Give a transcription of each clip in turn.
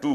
2,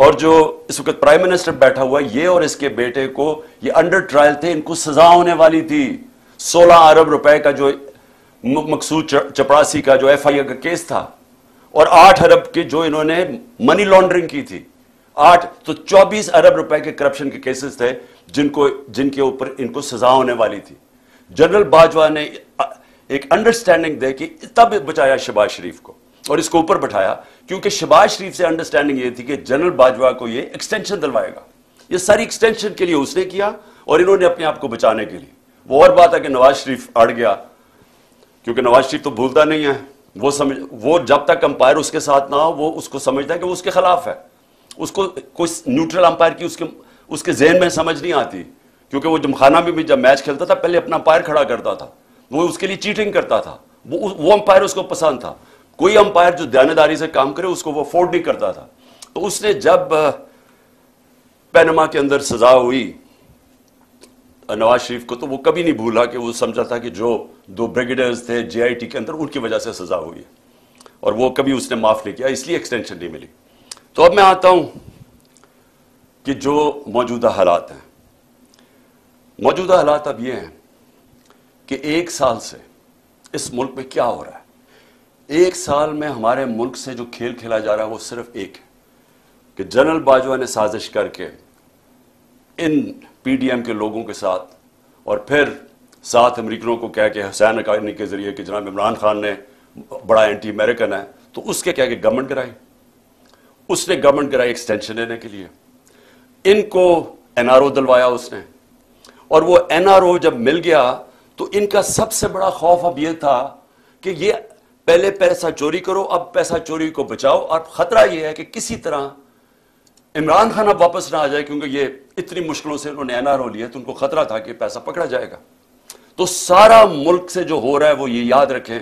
اور جو اس وقت پرائم منسٹر بیٹھا ہوا یہ اور اس کے بیٹے کو یہ انڈر ٹرائل تھے، ان کو سزا ہونے والی تھی. 16 ارب روپے کا جو مقصود چپراسی کا جو ایف آئی اے کا کیس تھا، اور 8 ارب کے جو انہوں نے منی لانڈرنگ کی تھی، 8 تو 24 ارب روپے کے کرپشن کے کیسز تھے جن کے اوپر ان کو سزا ہونے والی تھی. جنرل باجوہ نے ایک انڈرسٹینڈنگ دے کہ تب بچایا شہباز شریف کو اور اس کو اوپر بٹھایا، کیونکہ شہباز شریف سے انڈرسٹینڈنگ یہ تھی کہ جنرل باجوہ کو یہ ایکسٹینشن دلوائے گا. یہ ساری ایکسٹینشن کے لیے اس نے کیا اور انہوں نے اپنے آپ کو بچانے کے لیے. وہ اور بات ہے کہ نواز شریف اڑ گیا، کیونکہ نواز شریف تو بھولتا نہیں ہے. وہ جب تک امپائر اس کے ساتھ نہ ہو وہ اس کو سمجھتا ہے کہ وہ اس کے خلاف ہے. اس کو کوئی نیوٹرل امپائر کی اس کے ذہن میں سمجھ نہیں آتی، کیونکہ وہ جمخانہ میں بھی جب میچ کھیلتا تھا پہلے اپنا امپائر کھڑا کرتا تھا، وہ اس کے لیے چیٹنگ کرتا تھا. وہ امپائر اس کو پسند تھا. کوئی امپائر جو دیانتداری سے کام کرے اس کو وہ افورڈ نہیں کرتا تھا. تو اس نے جب پینما کے اندر سزا ہوئی نواز شریف کو، تو وہ کبھی نہیں بھولا کہ وہ سمجھا تھا کہ جو 2 بریگیڈیئرز تھے جے آئی ٹی کے اندر ان کی وجہ سے سزا ہوئی ہے، اور وہ کبھی اس نے معاف نہیں کیا، اس لیے ایکسٹینشن نہیں ملی. تو اب میں آتا ہوں کہ جو موجودہ حالات ہیں. موجودہ حالات اب یہ ہیں کہ 1 سال سے اس ملک میں کیا ہو رہا ہے. 1 سال میں ہمارے ملک سے جو کھیل کھیلا جا رہا ہے وہ صرف ایک ہے کہ جنرل باجوہ نے سازش کر کے ان پی ڈی ایم کے لوگوں کے ساتھ اور پھر ساتھ امریکنوں کو کہہ کے حسین حقانی کے ذریعے کہ جناب عمران خان نے بڑا اینٹی امریکن ہے، تو اس کے کہہ کے گورنمنٹ کرائی. اس نے گورنمنٹ کرائی ایکسٹینشن لینے کے لیے. ان کو این آر او دلوایا اس نے، اور وہ این آر او جب مل گیا تو ان کا سب سے بڑا خوف اب یہ تھا کہ یہ پہلے پیسہ چوری کرو، اب پیسہ چوری کو بچاؤ، اور خطرہ یہ ہے کہ کسی طرح عمران خان اب واپس نہ آ جائے، کیونکہ یہ اتنی مشکلوں سے انہوں نے این آر او لیا تو ان کو خطرہ تھا کہ پیسہ پکڑا جائے گا. تو سارا ملک سے جو ہو رہا ہے وہ یہ یاد رکھیں،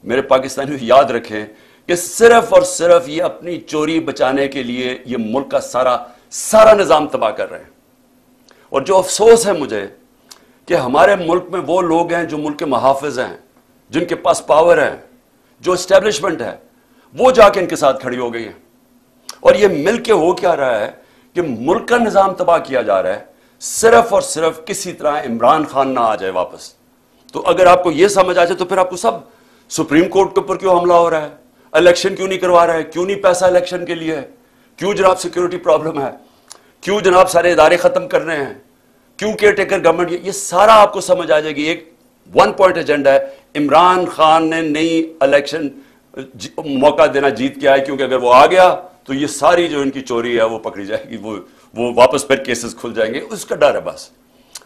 میرے پاکستانیوں یاد رکھیں کہ صرف اور صرف یہ اپنی چوری بچانے کے لیے یہ ملک کا سارا نظام تباہ کر رہے ہیں. اور جو افسوس ہے مجھے کہ ہمارے ملک میں وہ لوگ ہیں جو ملک کے محافظ ہیں، جن کے پاس پاور ہے، جو اسٹیبلشمنٹ ہے، وہ جا کے ان کے ساتھ کھڑی ہو گئی ہیں. اور یہ مل کے ہو کیا رہا ہے کہ ملک کا نظام تباہ کیا جا رہا ہے صرف اور صرف کسی طرح عمران خان نہ آ جائے واپس. تو اگر آپ کو یہ سمجھ آ جائے تو پھر آپ کو سب سپریم کورٹ کے اوپر کیوں حملہ ہو رہا ہے، الیکشن کیوں نہیں کروا رہا ہے، کیوں نہیں پیسہ الیکشن کے لیے ہے، کیوں جناب سیکیورٹی پرابلم ہے، کیوں جناب سارے ادارے ختم کر رہے ہیں، کیوں کیئر ٹیکر گورنمنٹ، یہ سارا آپ کو سمجھ آ جائے گی. ایک 1 پوائنٹ ایجنڈا ہے، عمران خان نے نئی الیکشن موقع دینا جیت کے آئے، کیونکہ اگر وہ آ گیا تو یہ ساری جو ان کی چوری ہے وہ پکڑی جائے گی، وہ واپس پھر کیسز کھل جائیں گے. اس کا ڈر ہے بس.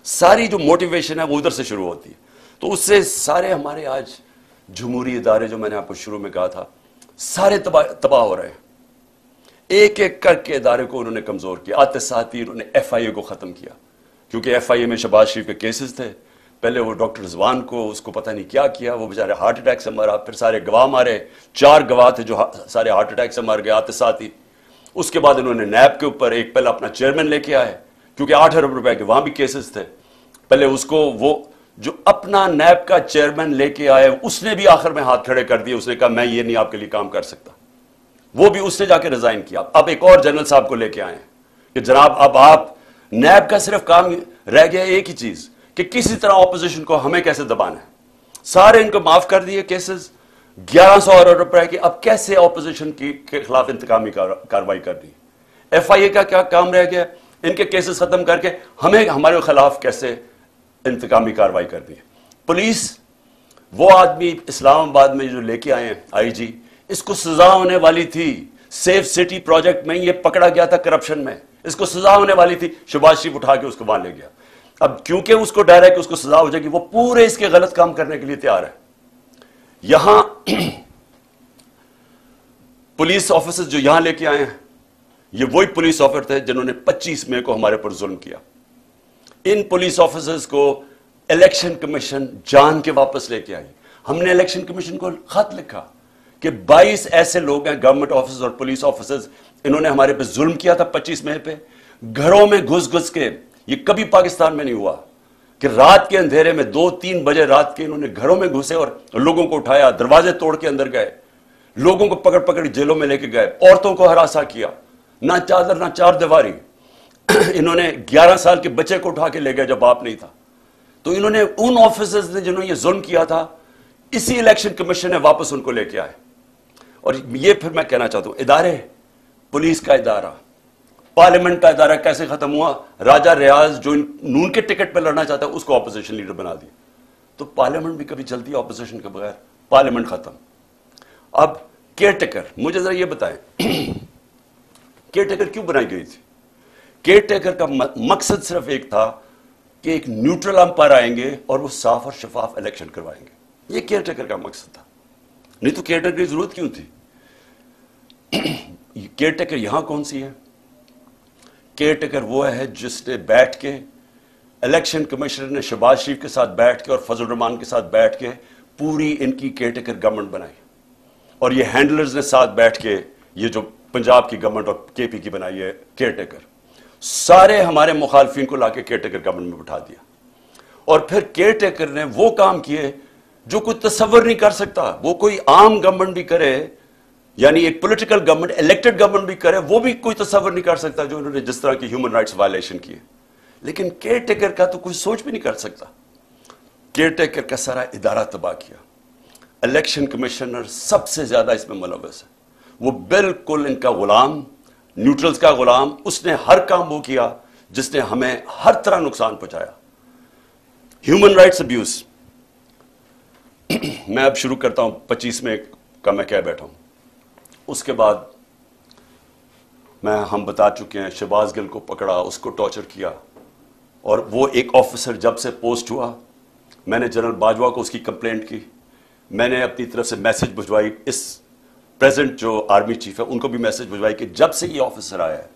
ساری جو موٹیویشن ہے وہ ادھر سے شروع ہوتی ہے. تو اس سے سارے ہمارے آج جمہوری ادارے جو میں نے آپ کو شروع میں کہا تھا سارے تباہ ہو رہے ہیں. ایک ایک کر کے ادارے کو انہوں نے کمزور کیا. آتے ساتھ ہی انہوں نے ایف آئی اے کو ختم کیا، کیونکہ ایف آئی اے میں شہباز شریف کے کیسز تھے. پہلے وہ ڈاکٹر رضوان کو اس کو پتہ نہیں کیا کیا، وہ بیچارے ہارٹ اٹیک سے مرا، پھر سارے گواہ مارے، 4 گواہ تھے جو سارے ہارٹ اٹیک سے مر گئے آتے ساتھ ہی. اس کے بعد انہوں نے نیب کے اوپر ایک پہلے اپنا چیئرمین لے کے آئے، کیونکہ 8 ارب روپے کے وہاں بھی کیسز تھے. پہلے اس کو وہ جو اپنا نیب کا چیئرمین لے کے آئے اس نے بھی آخر میں ہاتھ کھڑے کر دیے. اس نے کہا میں یہ نہیں آپ کے لیے کام کر سکتا. وہ بھی اس نے جا کے ریزائن کیا. اب ایک اور جنرل صاحب کو لے کے آئے ہیں کہ جناب اب آپ نیب کا صرف کام رہ گیا ایک ہی چیز کہ کسی طرح اپوزیشن کو ہمیں کیسے دبانا ہے. سارے ان کو معاف کر دیے کیسز 1100 ارب روپے کے. اب کیسے اپوزیشن کے خلاف انتقامی کاروائی کرنی. ایف آئی اے کا کیا کام رہ گیا؟ ان کے کیسز ختم کر کے ہمیں ہمارے خلاف کیسے انتقامی کاروائی کرنی ہے. پولیس وہ آدمی اسلام آباد میں جو لے کے آئے ہیں آئی جی، اس کو سزا ہونے والی تھی. سیف سٹی پروجیکٹ میں یہ پکڑا گیا تھا کرپشن میں، اس کو سزا ہونے والی تھی. شہباز شریف اٹھا کے اس کو وہاں لے گیا. اب کیونکہ اس کو ڈر ہے کہ اس کو سزا ہو جائے گی، وہ پورے اس کے غلط کام کرنے کے لیے تیار ہے. یہاں پولیس آفیسرز جو یہاں لے کے آئے ہیں یہ وہی پولیس آفیسر تھے جنہوں نے 25 مئی کو ہمارے پر ظلم کیا. ان پولیس آفیسرز کو الیکشن کمیشن جان کے واپس لے کے آئی. ہم نے الیکشن کمیشن کو خط لکھا کہ 22 ایسے لوگ ہیں گورنمنٹ آفیسرز اور پولیس آفیسرز، انہوں نے ہمارے پہ ظلم کیا تھا 25 مئی پہ. گھروں میں گھس کے، یہ کبھی پاکستان میں نہیں ہوا کہ رات کے اندھیرے میں 2-3 بجے رات کے انہوں نے گھروں میں گھسے اور لوگوں کو اٹھایا، دروازے توڑ کے اندر گئے، لوگوں کو پکڑ جیلوں میں لے کے گئے، عورتوں کو ہراساں کیا. نہ چادر نہ چار دیواری. انہوں نے 11 سال کے بچے کو اٹھا کے لے گیا جب باپ نہیں تھا. تو انہوں نے ان آفیسرز نے جنہوں نے یہ ظلم کیا تھا, اسی الیکشن کمیشن نے واپس ان کو لے کے آئے. اور یہ پھر میں کہنا چاہتا ہوں, ادارے, پولیس کا ادارہ, پارلیمنٹ کا ادارہ کیسے ختم ہوا؟ راجہ ریاض جو نون کے ٹکٹ پہ لڑنا چاہتا ہے اس کو اپوزیشن لیڈر بنا دیا. تو پارلیمنٹ بھی کبھی چلتی ہے اپوزیشن کے بغیر؟ پارلیمنٹ ختم. اب کیئر ٹیکر, مجھے ذرا یہ بتائیں کیئر ٹیکر کیوں بنائی گئی تھی؟ کیئر ٹیکر کا مقصد صرف ایک تھا کہ ایک نیوٹرل امپائر آئیں گے اور وہ صاف اور شفاف الیکشن کروائیں گے. یہ کیئر ٹیکر کا مقصد تھا. نہیں تو کیئر ٹیکر کی ضرورت کیوں تھی؟ کیئر ٹیکر یہاں کون سی ہے؟ کیئر ٹیکر وہ ہے جس نے بیٹھ کے, الیکشن کمشنر نے شہباز شریف کے ساتھ بیٹھ کے اور فضل الرحمان کے ساتھ بیٹھ کے پوری ان کی کیئر ٹیکر گورنمنٹ بنائی. اور یہ ہینڈلرز نے ساتھ بیٹھ کے یہ جو پنجاب کی گورنمنٹ اور کے پی کی بنائی ہے کیئر ٹیکر, سارے ہمارے مخالفین کو لا کے کیئر ٹیکر گورنمنٹ میں بٹھا دیا. اور پھر کیئر ٹیکر نے وہ کام کیے جو کوئی تصور نہیں کر سکتا. وہ کوئی عام گورنمنٹ بھی کرے, یعنی ایک پولیٹیکل گورنمنٹ, الیکٹڈ گورنمنٹ بھی کرے, وہ بھی کوئی تصور نہیں کر سکتا جو انہوں نے جس طرح کی ہیومن رائٹس وائلیشن کی ہے. لیکن کیئر ٹیکر کا تو کوئی سوچ بھی نہیں کر سکتا. کیئر ٹیکر کا سارا ادارہ تباہ کیا. الیکشن کمشنر سب سے زیادہ اس میں ملوث ہے. وہ بالکل ان کا غلام, نیوٹرلز کا غلام. اس نے ہر کام وہ کیا جس نے ہمیں ہر طرح نقصان پہنچایا. Human rights abuse. میں اب شروع کرتا ہوں 25 میں کا میں کہہ بیٹھا ہوں. اس کے بعد ہم بتا چکے ہیں شہباز گل کو پکڑا, اس کو ٹارچر کیا. اور وہ ایک آفیسر جب سے پوسٹ ہوا, میں نے جنرل باجوہ کو اس کی کمپلینٹ کی, میں نے اپنی طرف سے میسج بھجوائی, اس پریزنٹ جو آرمی چیف ہے ان کو بھی میسج بھجوائی کہ جب سے یہ آفیسر آیا ہے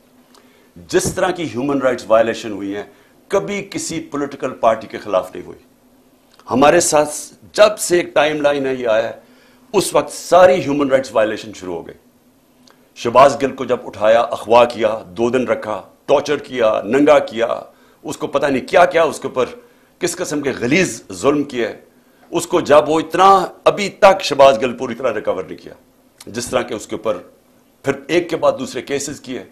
جس طرح کی ہیومن رائٹس وائلیشن ہوئی ہیں کبھی کسی پولیٹیکل پارٹی کے خلاف نہیں ہوئی. ہمارے ساتھ جب سے ایک ٹائم لائن ہے یہ آیا ہے اس وقت ساری ہیومن رائٹس وائلیشن شروع ہو گئی. شہباز گل کو جب اٹھایا, اغوا کیا, 2 دن رکھا, ٹارچر کیا, ننگا کیا, اس کو پتہ نہیں کیا کیا اس کے اوپر کس قسم کے غلیظ ظلم کیے. اس کو جب وہ اتنا, ابھی تک شہباز گل پوری طرح ریکور نہیں کیا, جس طرح کہ اس کے اوپر پھر ایک کے بعد دوسرے کیسز کیے.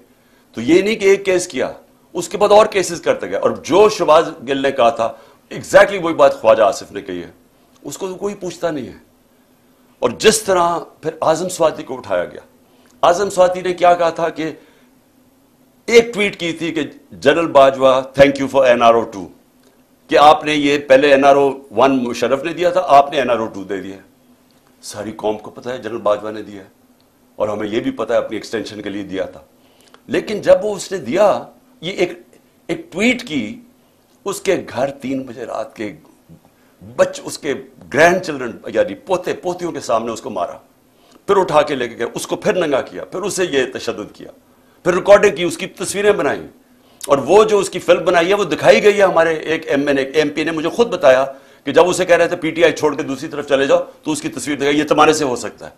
تو یہ نہیں کہ ایک کیس کیا, اس کے بعد اور کیسز کرتے گئے. اور جو شہباز گل نے کہا تھا ایگزیکٹلی وہی بات خواجہ آصف نے کہی ہے, اس کو کوئی پوچھتا نہیں ہے. اور جس طرح پھر اعظم سواتی کو اٹھایا گیا, اعظم سواتی نے کیا کہا تھا کہ ایک ٹویٹ کی تھی کہ general Bajwa thank you for NRO2, کہ آپ نے یہ پہلے NRO1 مشرف نے دیا تھا, آپ نے NRO2 دے دیا. ساری قوم کو پتہ ہے جنرل باجوہ نے دیا ہے, اور ہمیں یہ بھی پتہ ہے اپنی ایکسٹینشن کے لیے دیا تھا. لیکن جب وہ اس نے دیا, یہ ایک ٹویٹ کی, اس کے گھر 3 بجے رات کے اس کے گرینڈ چلڈرن یعنی پوتے پوتیوں کے سامنے اس کو مارا, پھر اٹھا کے لے کے گئے, اس کو پھر ننگا کیا, پھر اسے یہ تشدد کیا, پھر ریکارڈنگ کی, اس کی تصویریں بنائیں. اور وہ جو اس کی فلم بنائی ہے وہ دکھائی گئی ہے. ہمارے ایک ایم پی نے مجھے خود بتایا کہ جب اسے کہہ رہے تھے پی ٹی آئی چھوڑ کے دوسری طرف چلے جاؤ تو اس کی تصویر دکھائی, یہ تمہارے سے ہو سکتا ہے.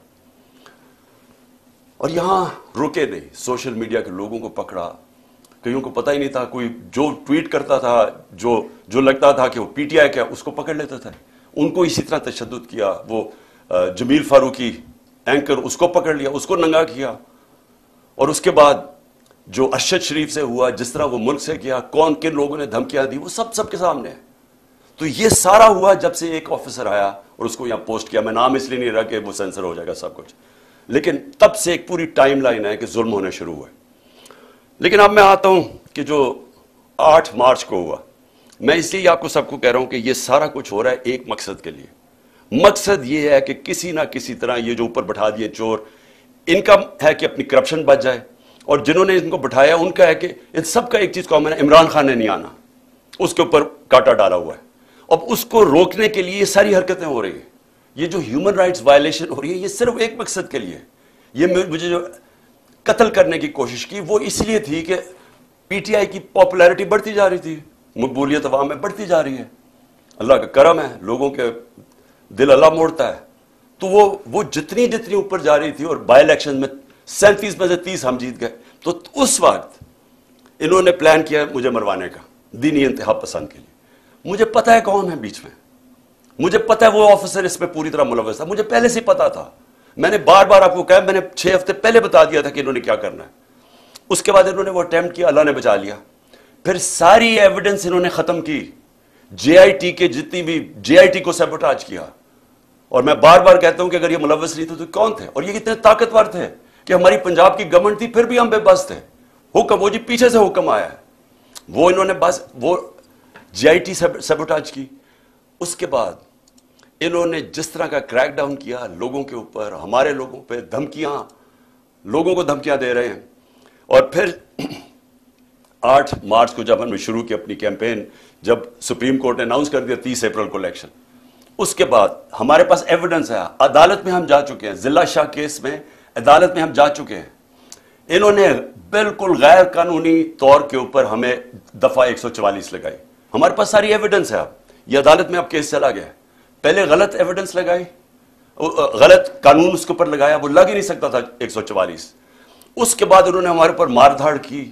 اور یہاں رکے نہیں, سوشل میڈیا کے لوگوں کو پکڑا, کئیوں کو پتہ ہی نہیں تھا, کوئی جو ٹویٹ کرتا تھا جو لگتا تھا کہ وہ پی ٹی آئی کا اس کو پکڑ لیتا تھا, ان کو اسی طرح تشدد کیا. وہ جمیل فاروقی اینکر, اس کو پکڑ لیا, اس کو ننگا کیا. اور اس کے بعد جو ارشد شریف سے ہوا, جس طرح وہ ملک سے کیا, کون کن لوگوں نے دھمکیاں دی, وہ سب کے سامنے ہے. تو یہ سارا ہوا جب سے ایک آفیسر آیا اور اس کو یہاں پوسٹ کیا. میں نام اس لیے نہیں رہا کہ وہ سینسر ہو جائے گا سب کچھ, لیکن تب سے ایک پوری ٹائم لائن ہے کہ ظلم ہونے شروع ہوئے. لیکن اب میں آتا ہوں کہ جو 8 مارچ کو ہوا, میں اس لیے آپ کو سب کو کہہ رہا ہوں کہ یہ سارا کچھ ہو رہا ہے ایک مقصد کے لیے. مقصد یہ ہے کہ کسی نہ کسی طرح یہ جو اوپر بٹھا دیے چور, ان کا ہے کہ اپنی کرپشن بچ جائے, اور جنہوں نے ان کو بٹھایا ان کا ہے کہ ان سب کا ایک چیز کہا میں نے, عمران خان نے نہیں آنا, اس کے اوپر کاٹا ڈالا ہوا ہے. اب اس کو روکنے کے لیے یہ ساری حرکتیں ہو رہی ہیں. یہ جو ہیومن رائٹس وائلیشن ہو رہی ہے یہ صرف ایک مقصد کے لیے. یہ مجھے جو قتل کرنے کی کوشش کی وہ اس لیے تھی کہ پی ٹی آئی کی پاپولیرٹی بڑھتی جا رہی تھی, مقبولیت عوام میں بڑھتی جا رہی ہے. اللہ کا کرم ہے, لوگوں کے دل اللہ موڑتا ہے. تو وہ جتنی اوپر جا رہی تھی, اور بائی الیکشن میں 37 میں سے 30 ہم جیت گئے. تو اس وقت انہوں نے پلان کیا مجھے مروانے کا, دینی انتہا پسند کے لیے. مجھے پتا ہے کون ہے بیچ میں, مجھے پتا ہے وہ آفیسر اس میں پوری طرح ملوث تھا, مجھے پہلے سے پتا تھا. میں نے بار بار آپ کو کہا, میں نے 6 ہفتے پہلے بتا دیا تھا کہ انہوں نے کیا کرنا ہے. اس کے بعد انہوں نے وہ اٹیمپٹ کیا, اللہ نے بچا لیا. پھر ساری ایویڈنس انہوں نے ختم کی, جے آئی ٹی کے جتنی بھی, جے آئی ٹی کو سیبوٹاج کیا. اور میں بار بار کہتا ہوں کہ اگر یہ ملوث نہیں تھے تو کون تھے؟ اور یہ اتنے طاقتور تھے کہ ہماری پنجاب کی گورنمنٹ تھی پھر بھی ہم بے بس تھے. حکم, وہ جی پیچھے سے حکم آیا ہے, وہ انہوں نے بس وہ جے آئی ٹی سیبوٹاج کی. اس کے بعد انہوں نے جس طرح کا کریک ڈاؤن کیا لوگوں کے اوپر, ہمارے لوگوں پہ دھمکیاں, لوگوں کو دھمکیاں دے رہے ہیں. اور پھر 8 مارچ کو جب ہم نے شروع کی اپنی کیمپین, جب سپریم کورٹ نے اناؤنس کر دیا 30 اپریل کو الیکشن, اس کے بعد ہمارے پاس ایویڈنس ہے, عدالت میں ہم جا چکے ہیں, ضلع شاہ کیس میں عدالت میں ہم جا چکے ہیں. انہوں نے بالکل غیر قانونی طور کے اوپر ہمیں دفعہ 144 لگائی. ہمارے پاس ساری ایویڈنس ہے. اب یہ عدالت میں اب کیس چلا گیا ہے. پہلے غلط ایویڈنس لگائی, غلط قانون اس کے اوپر لگایا, وہ لگ ہی نہیں سکتا تھا 144. اس کے بعد انہوں نے ہمارے اوپر مار دھاڑ کی.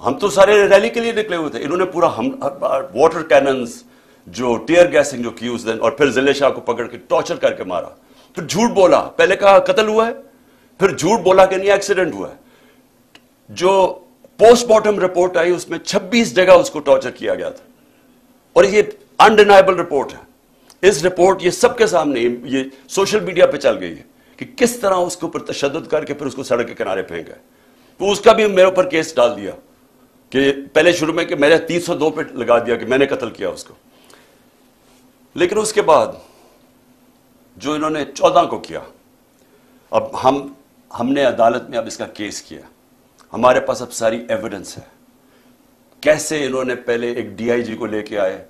ہم تو سارے ریلی کے لیے نکلے ہوئے تھے. انہوں نے پورا واٹر کیننز, جو ٹیئر گیسنگ جو کی اس دن, اور پھر ضلع شاہ کو پکڑ کے ٹارچر کر کے مارا. پھر جھوٹ بولا, پہلے کہا قتل ہوا ہے, پھر جھوٹ بولا کہ نہیں ایکسیڈنٹ ہوا ہے. جو پوسٹ مارٹم رپورٹ آئی اس میں 26 جگہ اس کو ٹارچر کیا گیا تھا, اور یہ انڈینائبل رپورٹ ہے. اس رپورٹ یہ سب کے سامنے, یہ سوشل میڈیا پہ چل گئی ہے کہ کس طرح اس کے اوپر تشدد کر کے پھر اس کو سڑک کے کنارے پھینک گئے. تو اس کا بھی میرے اوپر کیس ڈال دیا کہ پہلے شروع میں کہ میں نے 302 پہ لگا دیا کہ میں نے قتل کیا اس کو. لیکن اس کے بعد جو انہوں نے 14 کو کیا, اب ہم نے عدالت میں اب اس کا کیس کیا. ہمارے پاس اب ساری ایویڈنس ہے. کیسے انہوں نے پہلے ایک ڈی آئی جی کو لے کے آئے,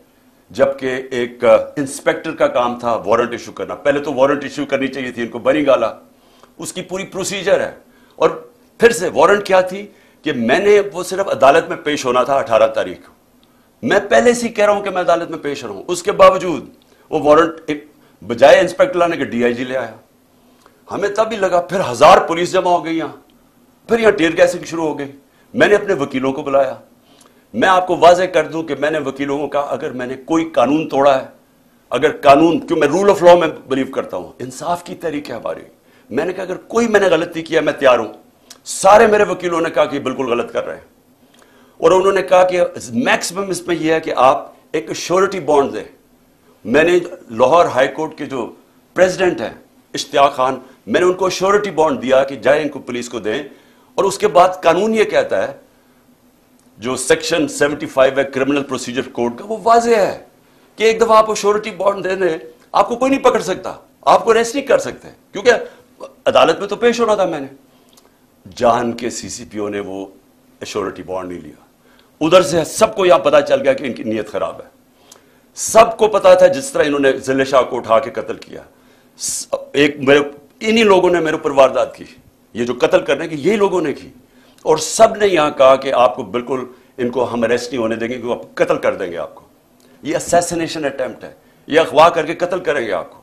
جبکہ ایک انسپیکٹر کا کام تھا وارنٹ ایشو کرنا. پہلے تو وارنٹ ایشو کرنی چاہیے تھی ان کو, بری گالا, اس کی پوری پروسیجر ہے. اور پھر سے وارنٹ کیا تھی کہ میں نے وہ صرف عدالت میں پیش ہونا تھا 18 تاریخ کو. میں پہلے سے کہہ رہا ہوں کہ میں عدالت میں پیش رہا ہوں, اس کے باوجود وہ وارنٹ بجائے انسپیکٹر لانے کے ڈی آئی جی لے آیا. ہمیں تب بھی لگا, پھر 1000 پولیس جمع ہو گئی یہاں, پھر یہاں ٹیئر گیسنگ شروع ہو گئی. میں نے اپنے وکیلوں کو بلایا. میں آپ کو واضح کر دوں کہ میں نے وکیلوں کو کہا اگر میں نے کوئی قانون توڑا ہے, اگر قانون, کیوں میں رول آف لا میں بلیو کرتا ہوں, انصاف کی تحریک ہے ہماری, میں نے کہا اگر کوئی میں نے غلطی کیا میں تیار ہوں. سارے میرے وکیلوں نے کہا کہ بالکل غلط کر رہے ہیں, اور انہوں نے کہا کہ میکسیمم اس میں یہ ہے کہ آپ ایک شیورٹی بانڈ دیں. میں نے لاہور ہائی کورٹ کے جو پریزیڈنٹ ہیں اشتیاق خان, میں نے ان کو شیورٹی بانڈ دیا کہ جائیں ان کو پولیس کو دیں. اور اس کے بعد قانون یہ کہتا ہے, جو سیکشن 75 ہے کرمنل پروسیجر کوڈ کا, وہ واضح ہے کہ ایک دفعہ آپ کو شیورٹی بانڈ دے دیں, آپ کو کوئی نہیں پکڑ سکتا, آپ کو ریسٹ نہیں کر سکتے, کیونکہ عدالت میں تو پیش ہونا تھا. میں نے جان کے سی سی پی او نے وہ ایشورٹی بانڈ نہیں لیا. ادھر سے سب کو یہاں پتا چل گیا کہ ان کی نیت خراب ہے. سب کو پتا تھا جس طرح انہوں نے ضلع شاہ کو اٹھا کے قتل کیا. انہی لوگوں نے میرے اوپر واردات کی, یہ جو قتل کرنے کی یہی لوگوں نے کی. اور سب نے یہاں کہا کہ آپ کو بالکل ان کو ہم اریسٹ نہیں ہونے دیں گے, کہ آپ قتل کر دیں گے آپ کو. یہ اسیسینیشن اٹیمپٹ ہے, یہ اغوا کر کے قتل کریں گے آپ کو.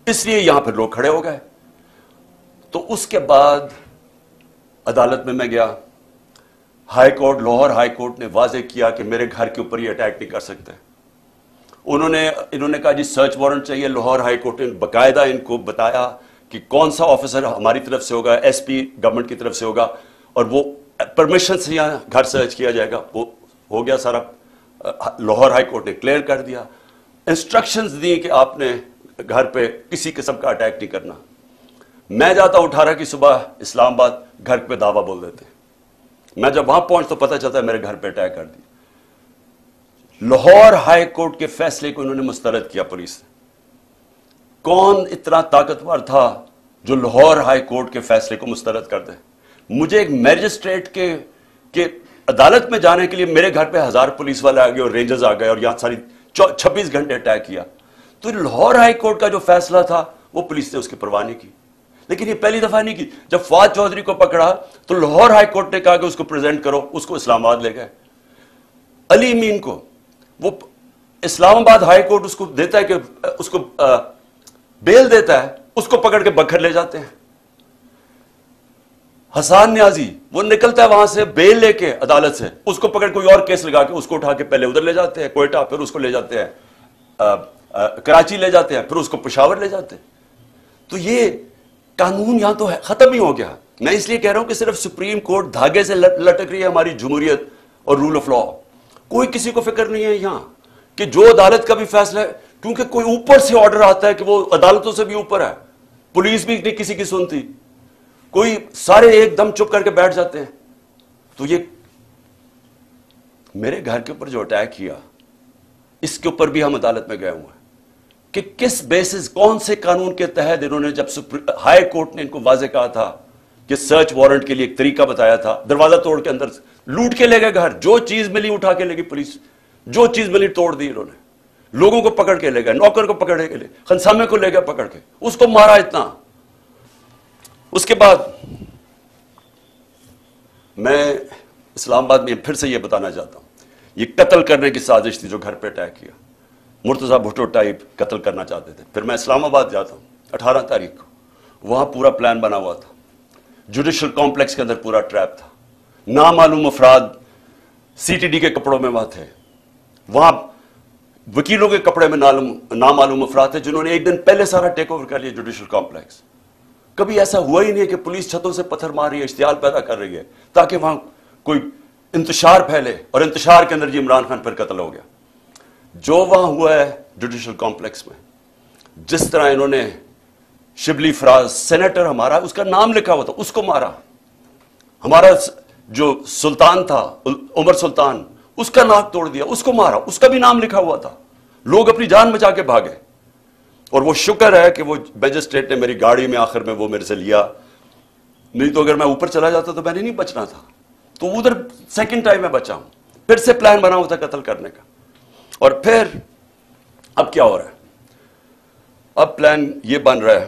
اس لیے یہاں پھر لوگ کھڑے ہو گئے. تو اس کے بعد عدالت میں گیا. High court, Lahore high court نے واضح کیا کہ میرے گھر کے اوپر یہ اٹیک نہیں کر سکتے. انہوں نے کہا جی سرچ وارنٹ چاہیے. لاہور ہائی کورٹ نے باقاعدہ ان کو بتایا کہ کون سا آفیسر ہماری طرف سے ہوگا, ایس پی گورنمنٹ کی طرف سے ہوگا, اور وہ پرمیشن سے یہاں گھر سرچ کیا جائے گا. وہ ہو گیا سارا. لاہور ہائی کورٹ نے کلیئر کر دیا, انسٹرکشنز دی کہ آپ نے گھر پہ کسی قسم کا اٹیک نہیں کرنا. میں جاتا ہوں 18 کی صبح اسلام آباد, گھر پہ دعویٰ بول دیتے. میں جب وہاں پہنچ تو پتہ چلتا ہے میرے گھر پہ اٹیک کر دیا. لاہور ہائی کورٹ کے فیصلے کو انہوں نے مسترد کیا پولیس نے. کون اتنا طاقتور تھا جو لاہور ہائی کورٹ کے فیصلے کو مسترد کر دے؟ مجھے ایک میجسٹریٹ کے عدالت میں جانے کے لیے میرے گھر پہ 1000 پولیس والے آ گئے اور رینجرز آ گئے, اور یہاں ساری 26 گھنٹے اٹیک کیا. تو لاہور ہائی کورٹ کا جو فیصلہ تھا وہ پولیس نے اس کی پرواہ نہیں کی. لیکن یہ پہلی دفعہ نہیں کی. جب فواد چودھری کو پکڑا تو لاہور ہائی کورٹ نے کہا کہ اس کو پریزنٹ کرو, اس کو اسلام آباد لے گئے. علی امین کو وہ اسلام آباد ہائی کورٹ اس کو دیتا ہے کہ اس کو بیل دیتا ہے, اس کو پکڑ کے بکھر لے جاتے ہیں. حسان نیازی وہ نکلتا ہے وہاں سے بیل لے کے عدالت سے, اس کو پکڑ کوئی اور کیس لگا کے اس کو اٹھا کے پہلے ادھر لے جاتے ہیں کوئٹہ, پھر اس کو لے جاتے ہیں کراچی لے جاتے ہیں, پھر اس کو پشاور لے جاتے ہیں. تو یہ قانون یہاں تو ختم ہی ہو گیا. میں اس لیے کہہ رہا ہوں کہ صرف سپریم کورٹ دھاگے سے لٹک رہی ہے ہماری جمہوریت اور رول آف لا. کوئی کسی کو فکر نہیں ہے یہاں کہ جو عدالت کا بھی فیصلہ ہے, کیونکہ کوئی اوپر سے آرڈر آتا ہے کہ وہ عدالتوں سے بھی اوپر ہے, پولیس بھی نہیں کسی کی سنتی, کوئی سارے ایک دم چپ کر کے بیٹھ جاتے ہیں. تو یہ میرے گھر کے اوپر جو اٹیک کیا, اس کے اوپر بھی ہم عدالت میں گئے ہوئے ہیں کہ کس بیسس, کون سے قانون کے تحت انہوں نے, جب ہائی کورٹ نے ان کو واضح کہا تھا کہ سرچ وارنٹ کے لیے ایک طریقہ بتایا تھا, دروازہ توڑ کے اندر لوٹ کے لے گئے گھر, جو چیز ملی اٹھا کے لے گئی پولیس, جو چیز ملی توڑ دی انہوں نے, لوگوں کو پکڑ کے لے گئے, نوکر کو پکڑ کے لے, خنسامے کو لے گئے پکڑ کے, اس کو مارا اتنا. اس کے بعد میں اسلام آباد میں پھر سے یہ بتانا چاہتا ہوں, یہ قتل کرنے کی سازش تھی جو گھر پہ اٹیک کیا, مرتضیٰ بھٹو ٹائپ قتل کرنا چاہتے تھے. پھر میں اسلام آباد جاتا ہوں 18 تاریخ کو, وہاں پورا پلان بنا ہوا تھا, جوڈیشل کمپلیکس کے اندر پورا ٹریپ تھا, نامعلوم افراد سی ٹی ڈی کے کپڑوں میں وہاں تھے, وہاں وکیلوں کے کپڑے میں نامعلوم افراد تھے جنہوں نے ایک دن پہلے سارا ٹیک اوور کر لیا جوڈیشل کمپلیکس. کبھی ایسا ہوا ہی نہیں ہے کہ پولیس چھتوں سے پتھر مار رہی ہے, اشتعال پیدا کر رہی ہے تاکہ وہاں کوئی انتشار پھیلے, اور انتشار کے اندر جی عمران خان پر قتل ہو گیا. جو وہاں ہوا ہے جوڈیشل کمپلیکس میں, جس طرح انہوں نے شبلی فراز, سینیٹر ہمارا, اس کا نام لکھا ہوا تھا, اس کو مارا. ہمارا جو سلطان تھا عمر سلطان, اس کا ناک توڑ دیا, اس کو مارا, اس کا بھی نام لکھا ہوا تھا. لوگ اپنی جان بچا کے بھاگے, اور وہ شکر ہے کہ وہ میجسٹریٹ نے میری گاڑی میں آخر میں وہ میرے سے لیا, نہیں تو اگر میں اوپر چلا جاتا تو میں نے نہیں بچنا تھا. تو ادھر سیکنڈ ٹائم میں بچا ہوں. پھر سے پلان بنا ہوا تھا قتل کرنے کا. اور پھر اب کیا ہو رہا ہے, اب پلان یہ بن رہا ہے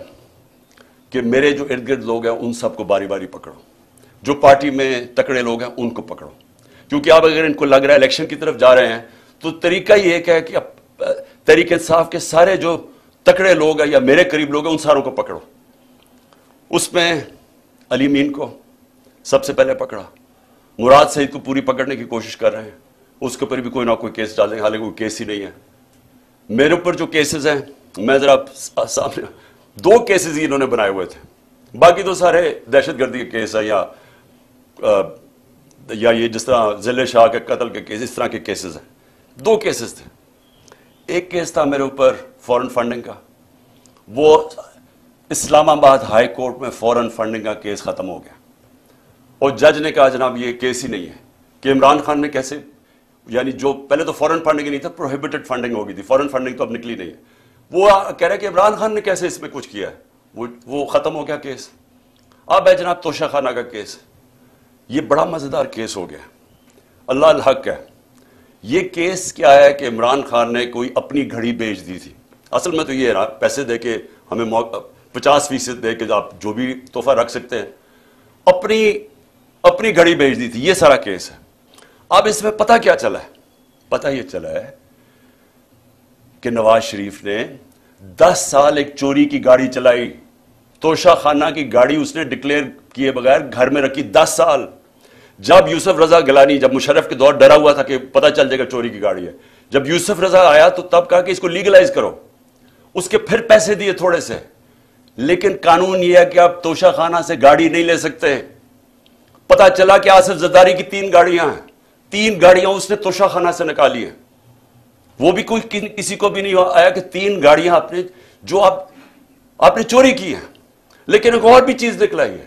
کہ میرے جو ارد گرد لوگ ہیں ان سب کو باری باری پکڑو, جو پارٹی میں تکڑے لوگ ہیں ان کو پکڑو, کیونکہ اب اگر ان کو لگ رہا ہے الیکشن کی طرف جا رہے ہیں تو طریقہ یہ ایک ہے کہ اب تحریک انصاف کے سارے جو تکڑے لوگ ہیں یا میرے قریب لوگ ہیں ان ساروں کو پکڑو. اس میں علی مین کو سب سے پہلے پکڑا, مراد سعید کو پوری پکڑنے کی کوشش کر رہے ہیں, اس کے اوپر بھی کوئی نہ کوئی کیس ڈالیں, حالانکہ کوئی کیس ہی نہیں ہے. میرے اوپر جو کیسز ہیں, میں ذرا سامنے 2 کیسز ہی انہوں نے بنائے ہوئے تھے, باقی تو سارے دہشت گردی کے کیس ہیں یا یہ جس طرح ذل شاہ کے قتل کے کیس, اس طرح کے کیسز ہیں. 2 کیسز تھے. ایک کیس تھا میرے اوپر فورن فنڈنگ کا, وہ اسلام آباد ہائی کورٹ میں فورن فنڈنگ کا کیس ختم ہو گیا, اور جج نے کہا جناب یہ کیس ہی نہیں ہے کہ عمران خان نے کیسے, یعنی جو پہلے تو فورن فنڈنگ نہیں تھا, پروہیبٹڈ فنڈنگ ہو گئی تھی, فورن فنڈنگ تو اب نکلی نہیں ہے. وہ کہہ رہے کہ عمران خان نے کیسے اس میں کچھ کیا ہے, وہ ختم ہو گیا کیس. اب ہے جناب توشہ خانہ کا کیس, یہ بڑا مزیدار کیس ہو گیا, اللہ الحق ہے. یہ کیس کیا ہے کہ عمران خان نے کوئی اپنی گھڑی بیچ دی تھی. اصل میں تو یہ ہے پیسے دے کے ہمیں 50% دے کے آپ جو بھی تحفہ رکھ سکتے ہیں, اپنی گھڑی بیچ دی تھی. یہ سارا کیس ہے. اب اس میں پتہ کیا چلا ہے, پتہ یہ چلا ہے کہ نواز شریف نے 10 سال ایک چوری کی گاڑی چلائی, توشہ خانہ کی گاڑی اس نے ڈکلیئر کیے بغیر گھر میں رکھی 10 سال. جب یوسف رضا گیلانی, جب مشرف کے دور ڈرا ہوا تھا کہ پتہ چل جائے گا چوری کی گاڑی ہے, جب یوسف رضا آیا تو تب کہا کہ اس کو لیگلائز کرو, اس کے پھر پیسے دیے تھوڑے سے, لیکن قانون یہ ہے کہ آپ توشہ خانہ سے گاڑی نہیں لے سکتے. پتہ چلا کہ آصف زرداری کی 3 گاڑیاں ہیں, 3 گاڑیاں اس نے توشہ خانہ سے نکالی ہیں. وہ بھی کوئی کسی کو بھی نہیں آیا کہ 3 گاڑیاں آپ نے چوری کی ہیں. لیکن ایک اور بھی چیز نکلائی ہے.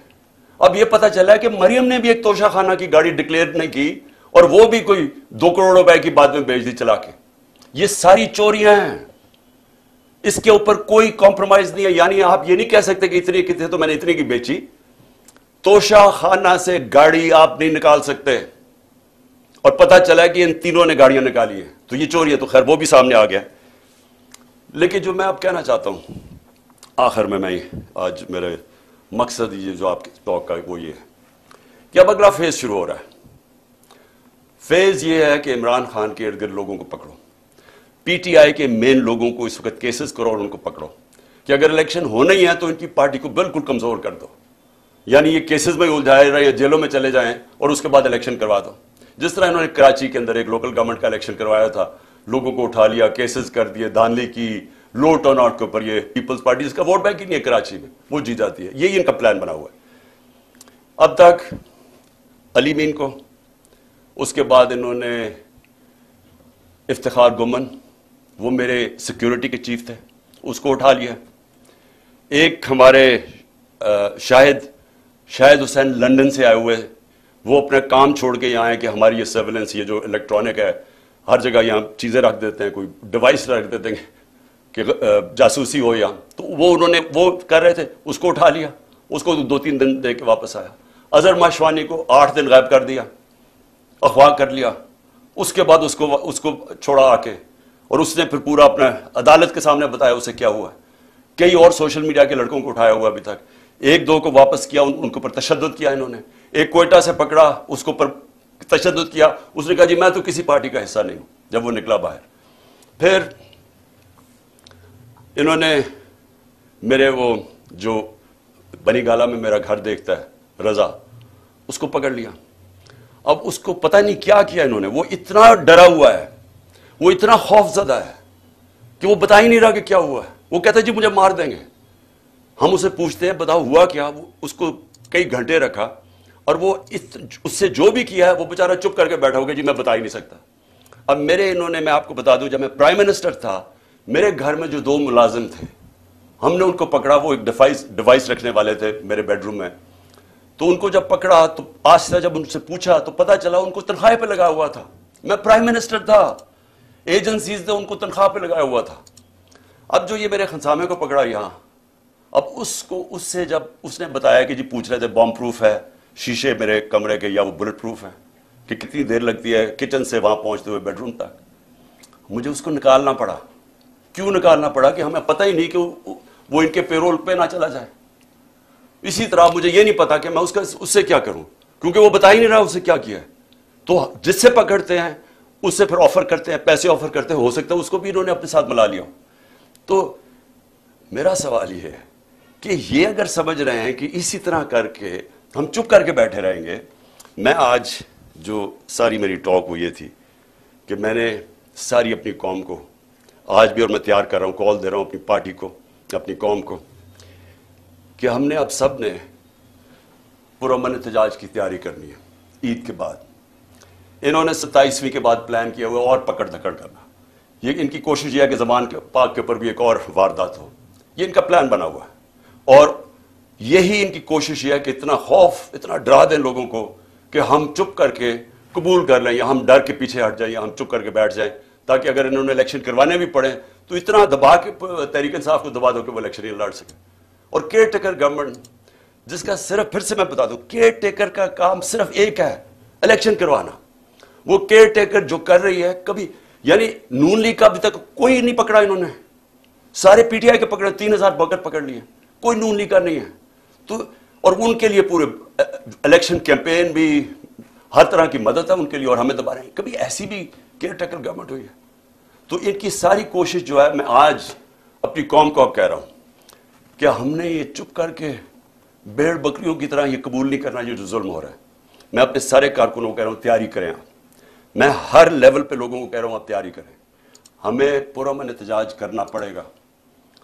اب یہ پتہ چلا ہے کہ مریم نے بھی ایک توشہ خانہ کی گاڑی ڈکلیئر نہیں کی, اور وہ بھی کوئی 2 کروڑ روپے کی بعد میں بیچ دی چلا کے. یہ ساری چوریاں ہیں, اس کے اوپر کوئی کمپرومائز نہیں ہے. یعنی آپ یہ نہیں کہہ سکتے کہ اتنی کی تھے تو میں نے اتنی کی بیچی. توشہ خانہ سے گاڑی آپ نہیں نکال سکتے, اور پتہ چلا کہ ان تینوں نے گاڑیاں نکالی ہیں. تو یہ چوری ہے, تو خیر وہ بھی سامنے آ گیا. لیکن جو میں اب کہنا چاہتا ہوں آخر میں آج میرے مقصد یہ جو آپ کے ٹاک کا وہ یہ ہے کہ اب اگلا فیز شروع ہو رہا ہے. فیز یہ ہے کہ عمران خان کے ارد گرد لوگوں کو پکڑو, پی ٹی آئی کے مین لوگوں کو اس وقت کیسز کرو اور ان کو پکڑو کہ اگر الیکشن ہونا ہی ہے تو ان کی پارٹی کو بالکل کمزور کر دو. یعنی یہ کیسز میں الجھائے رہے یا جیلوں میں چلے جائیں اور اس کے بعد الیکشن کروا دو. جس طرح انہوں نے کراچی کے اندر ایک لوکل گورنمنٹ کا الیکشن کروایا تھا, لوگوں کو اٹھا لیا, کیسز کر دیے, دھاندلی کی, لو ٹرن آؤٹ کے اوپر. یہ پیپلز پارٹی جس کا ووٹ بینک ہی نہیں ہے کراچی میں, وہ جیت جاتی ہے. یہی ان کا پلان بنا ہوا ہے. اب تک علی مین کو، اس کے بعد انہوں نے افتخار گمن، وہ میرے سیکیورٹی کے چیف تھے، اس کو اٹھا لیا. ایک ہمارے شاہد حسین لندن سے آئے ہوئے، وہ اپنا کام چھوڑ کے یہاں آئے کہ ہماری یہ سرویلنس، یہ جو الیکٹرانک ہے، ہر جگہ یہاں چیزیں رکھ دیتے ہیں، کوئی ڈیوائس رکھ دیتے ہیں کہ جاسوسی ہو یہاں، تو انہوں نے وہ کر رہے تھے، اس کو اٹھا لیا. اس کو 2-3 دن دے کے واپس آیا. اظہر ماشوانی کو 8 دن غائب کر دیا، اغوا کر لیا. اس کے بعد اس کو چھوڑا آ کے، اور اس نے پھر پورا اپنا عدالت کے سامنے بتایا اسے کیا ہوا ہے. کئی اور سوشل میڈیا کے لڑکوں کو اٹھایا ہوا ابھی تک. 1-2 کو واپس کیا، ان کے اوپر تشدد کیا انہوں نے. ایک کوئٹہ سے پکڑا، اس کے اوپر تشدد کیا. اس نے کہا جی میں تو کسی پارٹی کا حصہ نہیں ہوں، جب وہ نکلا باہر. پھر انہوں نے میرے وہ جو بنی گالا میں میرا گھر دیکھتا ہے رضا، اس کو پکڑ لیا. اب اس کو پتہ نہیں کیا کیا انہوں نے. وہ اتنا ڈرا ہوا ہے، وہ اتنا خوف زدہ ہے کہ وہ بتا ہی نہیں رہا کہ کیا ہوا ہے. وہ کہتا ہے جی مجھے مار دیں گے. ہم اسے پوچھتے ہیں بتاؤ ہوا کیا. اس کو کئی گھنٹے رکھا، اور وہ اس سے جو بھی کیا ہے وہ بیچارہ چپ کر کے بیٹھا ہوگا جی میں بتا ہی نہیں سکتا. اب میں آپ کو بتا دوں، جب میں پرائم منسٹر تھا، میرے گھر میں جو 2 ملازم تھے، ہم نے ان کو پکڑا. وہ ایک ڈیوائس رکھنے والے تھے میرے بیڈ روم میں. تو ان کو جب پکڑا تو آہستہ جب ان سے پوچھا تو پتا چلا ان کو تنخواہ پہ لگا ہوا تھا. میں پرائم منسٹر تھا، ایجنسیز نے ان کو تنخواہ پہ لگایا ہوا تھا. اب جو یہ میرے خنسامے کو پکڑا یہاں، اب اس سے جب اس نے بتایا کہ جی پوچھ رہے تھے بام پروف ہے شیشے میرے کمرے کے یا وہ بلٹ پروف ہے، کہ کتنی دیر لگتی ہے کچن سے وہاں پہنچتے ہوئے بیڈ روم تک. مجھے اس کو نکالنا پڑا. کیوں نکالنا پڑا؟ کہ ہمیں پتہ ہی نہیں کہ وہ ان کے پیرول پہ نہ چلا جائے. اسی طرح مجھے یہ نہیں پتا کہ میں اس سے کیا کروں، کیونکہ وہ بتا ہی نہیں رہا اسے کیا کیا ہے. تو جس سے پکڑتے ہیں اس سے پھر آفر کرتے ہیں، پیسے آفر کرتے ہیں، ہو سکتا ہے اس کو بھی انہوں نے اپنے ساتھ ملا لیا. تو میرا سوال یہ ہے کہ یہ اگر سمجھ رہے ہیں کہ اسی طرح کر کے ہم چپ کر کے بیٹھے رہیں گے. میں آج جو ساری میری ٹاک وہ یہ تھی کہ میں نے ساری اپنی قوم کو آج بھی، اور میں تیار کر رہا ہوں، کال دے رہا ہوں اپنی پارٹی کو، اپنی قوم کو، کہ ہم نے اب سب نے پرامن احتجاج کی تیاری کرنی ہے عید کے بعد. انہوں نے 27ویں کے بعد پلان کیا ہوا اور پکڑ دھکڑ کرنا. یہ ان کی کوشش یہ ہے کہ زمان پاک کے اوپر بھی ایک اور واردات ہو. یہ ان کا پلان بنا ہوا ہے، اور یہی ان کی کوشش یہ ہے کہ اتنا خوف، اتنا ڈرا دیں لوگوں کو کہ ہم چپ کر کے قبول کر لیں، یا ہم ڈر کے پیچھے ہٹ جائیں، یا ہم چپ کر کے بیٹھ جائیں، تاکہ اگر انہوں نے الیکشن کروانے بھی پڑے تو اتنا دبا کے تحریک انصاف کو دبا دو کہ وہ الیکشن ہی لڑ سکے. اور کیئر ٹیکر گورنمنٹ جس کا صرف، پھر سے میں بتا دوں، کیئر ٹیکر کا کام صرف ایک ہے، الیکشن کروانا. وہ کیئر ٹیکر جو کر رہی ہے، کبھی یعنی نون لیگ کا ابھی تک کوئی نہیں پکڑا انہوں نے. سارے پی ٹی آئی کے پکڑے، 3000 بکر پکڑ لیے، کوئی نون لیگ کا نہیں ہے. تو اور ان کے لیے پورے الیکشن کیمپین بھی، ہر طرح کی مدد ہے ان کے لیے، اور ہمیں دبا رہے ہیں. کبھی ایسی بھی کیئر ٹیکر گورنمنٹ ہوئی ہے؟ تو ان کی ساری کوشش جو ہے، میں آج اپنی قوم کو اب کہہ رہا ہوں کہ ہم نے یہ چپ کر کے بھیڑ بکریوں کی طرح یہ قبول نہیں کرنا یہ جو ظلم ہو رہا ہے. میں اپنے سارے کارکنوں کو کہہ رہا ہوں تیاری کریں. میں ہر لیول پہ لوگوں کو کہہ رہا ہوں آپ تیاری کریں. ہمیں پرامن احتجاج کرنا پڑے گا.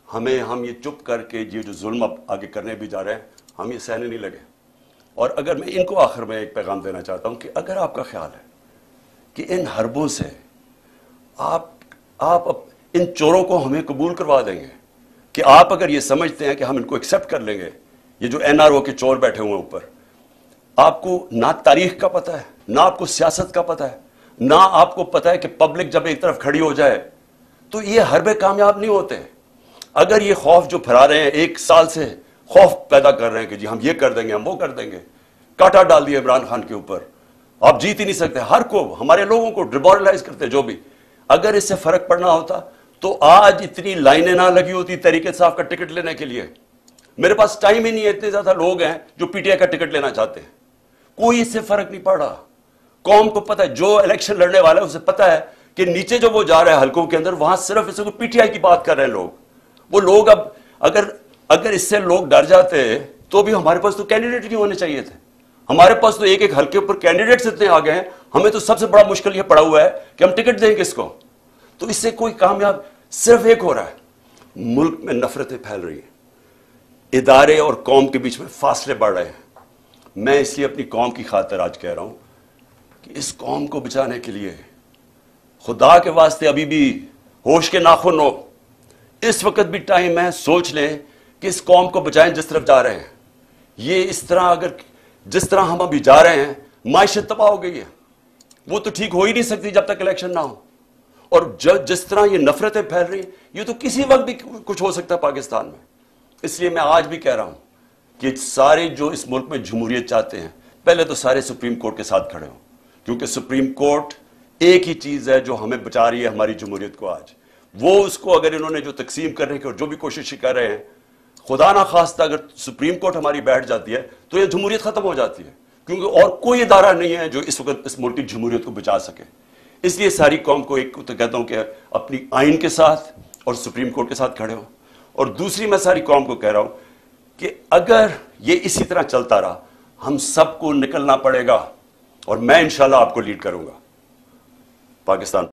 ہم یہ چپ کر کے یہ جو ظلم اب آگے کرنے بھی جا رہے ہیں، ہم یہ سہنے نہیں لگے. اور اگر میں ان کو آخر میں ایک پیغام دینا چاہتا ہوں کہ اگر آپ کا خیال ہے کہ ان حربوں سے آپ ان چوروں کو ہمیں قبول کروا دیں گے، کہ آپ اگر یہ سمجھتے ہیں کہ ہم ان کو ایکسیپٹ کر لیں گے، یہ جو این آر او کے چور بیٹھے ہوئے اوپر، آپ کو نہ تاریخ کا پتہ ہے، نہ آپ کو سیاست کا پتہ ہے، نہ آپ کو پتہ ہے کہ پبلک جب ایک طرف کھڑی ہو جائے تو یہ حربے کامیاب نہیں ہوتے. اگر یہ خوف جو پھیلا رہے ہیں، 1 سال سے خوف پیدا کر رہے ہیں کہ جی ہم یہ کر دیں گے، ہم وہ کر دیں گے، کاٹا ڈال دیا عمران خان کے اوپر، آپ جیت ہی نہیں سکتے. ہر کو، ہمارے لوگوں کو ڈیمورلائز کرتے جو بھی. اگر اس سے فرق پڑنا ہوتا تو آج اتنی لائنیں نہ لگی ہوتی تحریک انصاف کا ٹکٹ لینے کے لیے. میرے پاس ٹائم ہی نہیں ہے. اتنے زیادہ لوگ ہیں جو پی ٹی آئی کا ٹکٹ لینا چاہتے ہیں. کوئی اس سے فرق نہیں پڑ رہا. قوم کو پتہ ہے، جو الیکشن لڑنے والا ہے اسے پتہ ہے کہ نیچے جو وہ جا رہا ہے حلقوں کے اندر، وہاں صرف اسے کو پی ٹی آئی کی بات کر رہے ہیں لوگ. وہ لوگ اب اگر اس سے لوگ ڈر جاتے تو بھی ہمارے پاس تو کینڈیڈیٹ نہیں ہونے چاہیے تھے. ہمارے پاس تو ایک حلقے پر کینڈیڈیٹس اتنے آ گئے ہیں. ہمیں تو سب سے بڑا مشکل یہ پڑا ہوا ہے کہ ہم ٹکٹ دیں کس کو. تو اس سے کوئی کامیاب صرف ایک ہو رہا ہے، ملک میں نفرتیں پھیل رہی ہیں، ادارے اور قوم کے بیچ میں فاصلے بڑھ رہے ہیں. میں اس لیے اپنی قوم کی خاطر آج کہہ رہا ہوں کہ اس قوم کو بچانے کے لیے خدا کے واسطے ابھی بھی ہوش کے ناخن ہو. اس وقت بھی ٹائم ہے, سوچ لیں کہ اس قوم کو بچائیں جس طرف جا رہے ہیں. یہ اس طرح اگر جس طرح ہم ابھی جا رہے ہیں, معیشت تباہ ہو گئی ہے, وہ تو ٹھیک ہو ہی نہیں سکتی جب تک الیکشن نہ ہو. اور جس طرح یہ نفرتیں پھیل رہی, یہ تو کسی وقت بھی کچھ ہو سکتا ہے پاکستان میں. اس لیے میں آج بھی کہہ رہا ہوں کہ سارے جو اس ملک میں جمہوریت چاہتے ہیں, پہلے تو سارے سپریم کورٹ کے ساتھ کھڑے ہوں, کیونکہ سپریم کورٹ ایک ہی چیز ہے جو ہمیں بچا رہی ہے ہماری جمہوریت کو آج. وہ اس کو اگر انہوں نے جو تقسیم کرنے کی اور جو بھی کوشش کر رہے ہیں, خدا نہ خواستہ اگر سپریم کورٹ ہماری بیٹھ جاتی ہے تو یہ جمہوریت ختم ہو جاتی ہے, کیونکہ اور کوئی ادارہ نہیں ہے جو اس وقت اس ملک کی جمہوریت کو بچا سکے. اس لیے ساری قوم کو ایک تو کہتا ہوں کہ اپنی آئین کے ساتھ اور سپریم کورٹ کے ساتھ کھڑے ہوں. اور دوسری میں ساری قوم کو کہہ رہا ہوں کہ اگر یہ اسی طرح چلتا رہا, ہم سب کو نکلنا پڑے گا, اور میں انشاءاللہ آپ کو لیڈ کروں گا. پاکستان